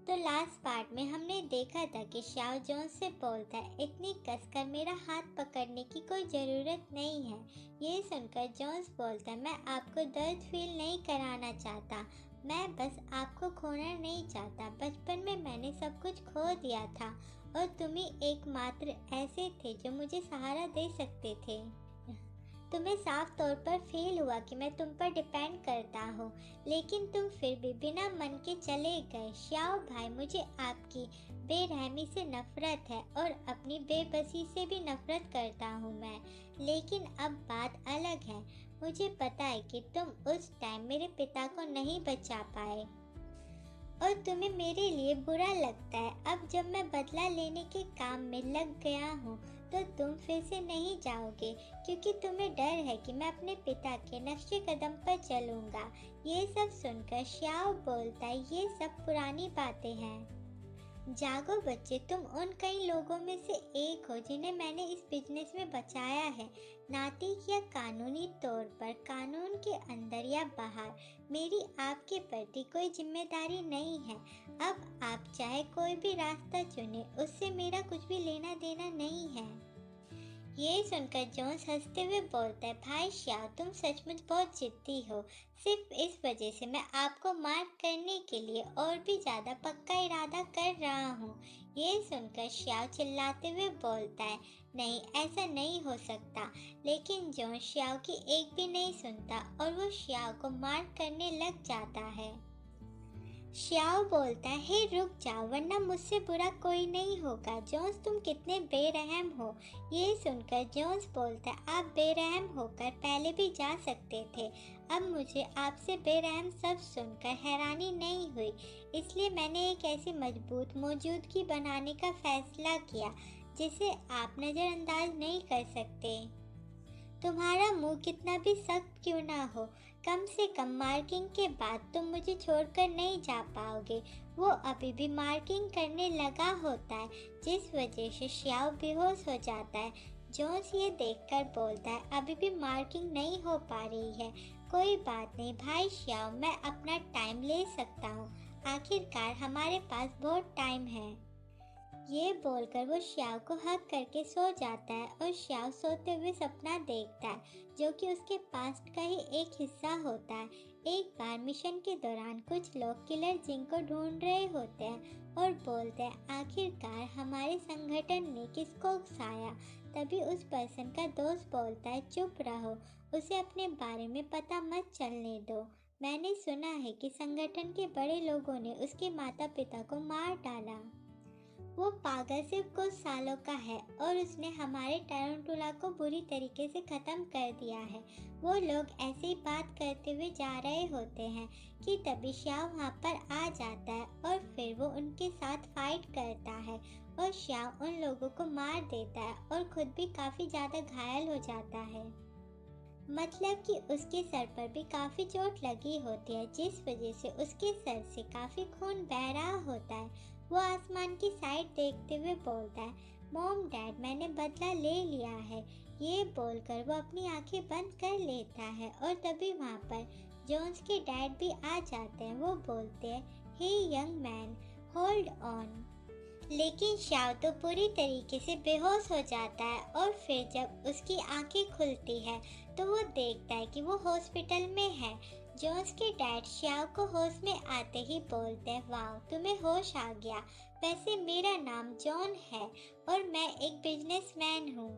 तो last part में हमने देखा था कि श्याओ जोन्स से बोलता है, इतनी कसकर मेरा हाथ पकड़ने की कोई ज़रूरत नहीं है। ये सुनकर जोन्स बोलता है, मैं आपको दर्द फील नहीं कराना चाहता, मैं बस आपको खोना नहीं चाहता। बचपन में मैंने सब कुछ खो दिया था और तुम ही एकमात्र ऐसे थे जो मुझे सहारा दे सकते थे। तुम्हें साफ तौर पर फील हुआ कि मैं तुम पर डिपेंड करता हूँ, लेकिन तुम फिर भी बिना मन के चले गए। श्याओ भाई, मुझे आपकी बेरहमी से नफरत है और अपनी बेबसी से भी नफरत करता हूँ मैं। लेकिन अब बात अलग है। मुझे पता है कि तुम उस टाइम मेरे पिता को नहीं बचा पाए और तुम्हें मेरे लिए बुरा लगता है। अब जब मैं बदला लेने के काम में लग गया हूँ तो तुम फिर से नहीं जाओगे, क्योंकि तुम्हें डर है कि मैं अपने पिता के नक्शे कदम पर चलूँगा। ये सब सुनकर श्याओ बोलता है, ये सब पुरानी बातें हैं। जागो बच्चे, तुम उन कई लोगों में से एक हो जिन्हें मैंने इस बिजनेस में बचाया है। नैतिक या कानूनी तौर पर, कानून के अंदर या बाहर, मेरी आपके प्रति कोई जिम्मेदारी नहीं है। अब आप चाहे कोई भी रास्ता चुने, उससे मेरा कुछ भी लेना देना नहीं है। ये सुनकर जोन्स हंसते हुए बोलता है, भाई श्याओ, तुम सचमुच बहुत जिद्दी हो। सिर्फ इस वजह से मैं आपको मार करने के लिए और भी ज़्यादा पक्का इरादा कर रहा हूँ। ये सुनकर श्याओ चिल्लाते हुए बोलता है, नहीं, ऐसा नहीं हो सकता। लेकिन जोन्स श्याओ की एक भी नहीं सुनता और वो श्याओ को मार करने लग जाता है। श्याओ बोलता है, हे रुक जाओ, वरना मुझसे बुरा कोई नहीं होगा। जोन्स, तुम कितने बेरहम हो। ये सुनकर जोन्स बोलता है, आप बेरहम होकर पहले भी जा सकते थे। अब मुझे आपसे बेरहम सब सुनकर हैरानी नहीं हुई, इसलिए मैंने एक ऐसी मजबूत मौजूदगी बनाने का फैसला किया जिसे आप नज़रअंदाज नहीं कर सकते। तुम्हारा मुंह कितना भी सख्त क्यों ना हो, कम से कम मार्किंग के बाद तुम मुझे छोड़कर नहीं जा पाओगे। वो अभी भी मार्किंग करने लगा होता है, जिस वजह से श्याओ बेहोश हो जाता है। जोन्स ये देखकर बोलता है, अभी भी मार्किंग नहीं हो पा रही है। कोई बात नहीं भाई श्याओ, मैं अपना टाइम ले सकता हूँ। आखिरकार हमारे पास बहुत टाइम है। ये बोलकर वो श्याओ को हक करके सो जाता है और श्याओ सोते हुए सपना देखता है, जो कि उसके पास्ट का ही एक हिस्सा होता है। एक बार मिशन के दौरान कुछ लोग किलर जिंग को ढूंढ रहे होते हैं और बोलते हैं, आखिरकार हमारे संगठन ने किसको उकसाया। तभी उस पर्सन का दोस्त बोलता है, चुप रहो, उसे अपने बारे में पता मत चलने दो। मैंने सुना है कि संगठन के बड़े लोगों ने उसके माता पिता को मार डाला। वो पागल सिर्फ कुछ सालों का है और उसने हमारे टैरेंटुला को बुरी तरीके से ख़त्म कर दिया है। वो लोग ऐसे ही बात करते हुए जा रहे होते हैं कि तभी श्याओ वहाँ पर आ जाता है और फिर वो उनके साथ फाइट करता है और श्याओ उन लोगों को मार देता है और खुद भी काफ़ी ज़्यादा घायल हो जाता है। मतलब कि उसके सर पर भी काफ़ी चोट लगी होती है, जिस वजह से उसके सर से काफ़ी खून बह रहा होता है। वो आसमान की साइड देखते हुए बोलता है, मॉम डैड, मैंने बदला ले लिया है। ये बोलकर वो अपनी आंखें बंद कर लेता है और तभी वहाँ पर जोन्स के डैड भी आ जाते हैं। वो बोलते हैं, हे यंग मैन, होल्ड ऑन। लेकिन श्याओ तो पूरी तरीके से बेहोश हो जाता है और फिर जब उसकी आंखें खुलती है तो वो देखता है कि वो हॉस्पिटल में है। जोन्स के डैड श्याओ को होश में आते ही बोलते हैं, वाह, तुम्हें होश आ गया। वैसे मेरा नाम जॉन है और मैं एक बिजनेसमैन हूँ।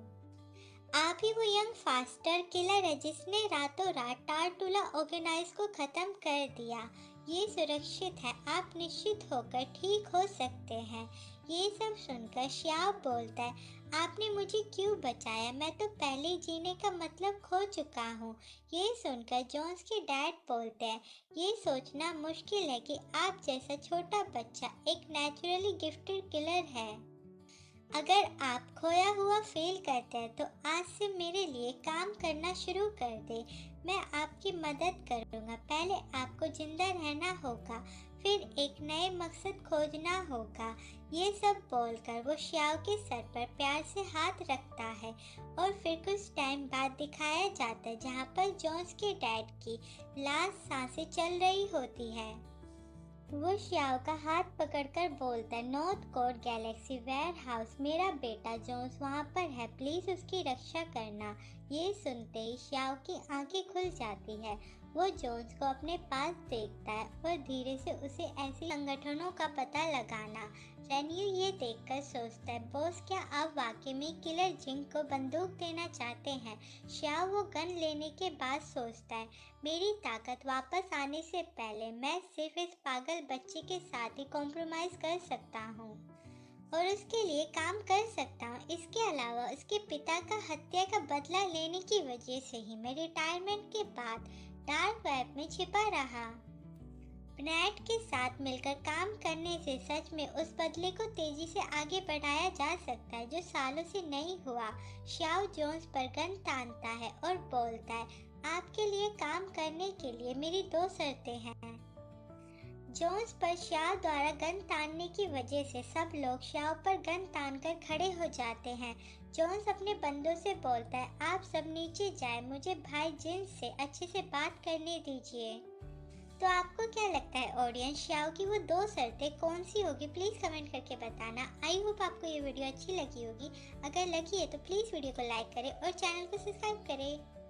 आप ही वो यंग फास्टर किलर है जिसने रातों रात टारटुला ऑर्गेनाइज को ख़त्म कर दिया। ये सुरक्षित है, आप निश्चित होकर ठीक हो सकते हैं। ये सब सुनकर श्याओ बोलता है, आपने मुझे क्यों बचाया, मैं तो पहले ही जीने का मतलब खो चुका हूँ। ये सुनकर जोन्स के डैड बोलते हैं, ये सोचना मुश्किल है कि आप जैसा छोटा बच्चा एक नेचुरली गिफ्टेड किलर है। अगर आप खोया हुआ फील करते हैं तो आज से मेरे लिए काम करना शुरू कर दे। मैं आपकी मदद करूँगा। पहले आपको जिंदा रहना होगा, फिर एक नए मकसद खोजना होगा। ये सब बोलकर वो श्याओ के सर पर प्यार से हाथ रखता है और फिर कुछ टाइम बाद दिखाया जाता है जहाँ पर जोन्स के डैड की लास्ट सांसें चल रही होती है। वो श्याओ का हाथ पकड़कर बोलता है, north core galaxy warehouse, मेरा बेटा जोन्स वहाँ पर है, प्लीज उसकी रक्षा करना। ये सुनते ही श्याओ की आंखें खुल जाती है। वो जोन्स को अपने पास देखता है और धीरे से उसे ऐसे संगठनों का पता लगाना। रेन्यू ये देखकर सोचता है, बॉस क्या आप वाकई में किलर जिंग को बंदूक देना चाहते हैं? श्याओ वो गन लेने के बाद सोचता है, मेरी ताकत वापस आने से पहले मैं सिर्फ इस पागल बच्चे के साथ ही कॉम्प्रोमाइज़ कर सकता हूँ और उसके लिए काम कर सकता हूँ। इसके अलावा उसके पिता का हत्या का बदला लेने की वजह से ही मैं रिटायरमेंट के बाद डार्क वेब में छिपा रहा। ब्नैट के साथ मिलकर काम करने से सच में उस बदले को तेजी से आगे बढ़ाया जा सकता है जो सालों से नहीं हुआ। श्याओ जोन्स पर गन तानता है और बोलता है, आपके लिए काम करने के लिए मेरी दो शर्तें हैं। जोन्स पर श्याओ द्वारा गन तानने की वजह से सब लोग श्याओ पर गन तानकर खड़े हो जाते हैं। जोन्स अपने बंदों से बोलता है, आप सब नीचे जाएं, मुझे भाई जिन्स से अच्छे से बात करने दीजिए। तो आपको क्या लगता है ऑडियंस, श्याओ की वो दो शर्तें कौन सी होगी? प्लीज़ कमेंट करके बताना। आई होप आपको ये वीडियो अच्छी लगी होगी। अगर लगी है तो प्लीज़ वीडियो को लाइक करें और चैनल को सब्सक्राइब करें।